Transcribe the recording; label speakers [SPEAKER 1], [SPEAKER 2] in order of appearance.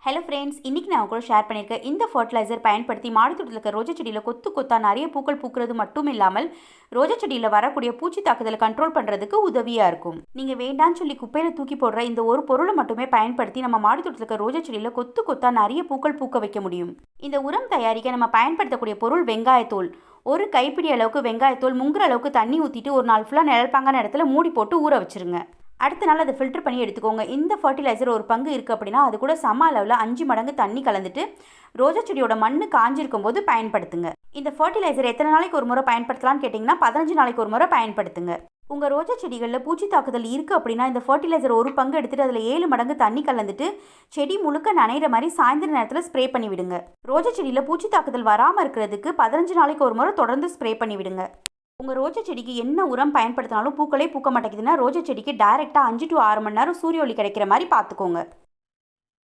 [SPEAKER 1] Hello friends, இன்றைக்கி நான் கூட ஷேர் பண்ணியிருக்கேன். இந்த ஃபர்டிலைசர் பயன்படுத்தி மாடித்தோட்டத்தில் இருக்க ரோஜா செடியில் கொத்து கொத்தா நிறைய பூக்கள் பூக்கிறது மட்டும் இல்லாமல் ரோஜா செடியில் வரக்கூடிய பூச்சி தாக்குதலை கண்ட்ரோல் பண்ணுறதுக்கு உதவியாக இருக்கும். நீங்கள் வேண்டான்னு சொல்லி குப்பையில் தூக்கி போடுற இந்த ஒரு பொருளை மட்டுமே பயன்படுத்தி நம்ம மாடித்தோட்டத்தில் இருக்க ரோஜா செடியில் கொத்து கொத்தா நிறைய பூக்கள் பூக்க வைக்க முடியும். இந்த உரம் தயாரிக்க நம்ம பயன்படுத்தக்கூடிய பொருள் வெங்காயத்தோல். ஒரு கைப்பிடி அளவுக்கு வெங்காயத்தோல் முங்குற அளவுக்கு தண்ணி ஊற்றிட்டு ஒரு நாள் ஃபுல்லாக நிழல்பாங்கான இடத்துல மூடி போட்டு ஊற வச்சுருங்க. அடுத்த நாள் அதை ஃபில்டர் பண்ணி எடுத்துக்கோங்க. இந்த ஃபர்டிலைசர் ஒரு பங்கு இருக்குது அப்படின்னா அது கூட சம அளவில் 5 மடங்கு தண்ணி கலந்துட்டு ரோஜா செடியோட மண்ணு காஞ்சிருக்கும் போது பயன்படுத்துங்க. இந்த ஃபர்டிலைசர் எத்தனை நாளைக்கு ஒரு முறை பயன்படுத்தலாம்னு கேட்டிங்கன்னா 15 நாளைக்கு ஒரு முறை பயன்படுத்துங்க. உங்கள் ரோஜா செடிகளில் பூச்சி தாக்குதல் இருக்குது அப்படின்னா இந்த ஃபர்டிலைசர் ஒரு பங்கு எடுத்துகிட்டு அதில் 7 மடங்கு தண்ணி கலந்துட்டு செடி முழுக்க நனைகிற மாதிரி சாயந்தர நேரத்தில் ஸ்ப்ரே பண்ணி விடுங்க. ரோஜா செடியில் பூச்சி தாக்குதல் வராமல் இருக்கிறதுக்கு 15 நாளைக்கு ஒரு முறை தொடர்ந்து ஸ்ப்ரே பண்ணி விடுங்க. உங்கள் ரோஜா செடிக்கு என்ன உரம் பயன்படுத்தினாலும் பூக்களே பூக்க மாட்டேங்குதுன்னா ரோஜா செடிக்கு டைரெக்டாக 5 to 6 மணி நேரம் சூரிய ஒளி கிடைக்கிற மாதிரி பார்த்துக்கோங்க.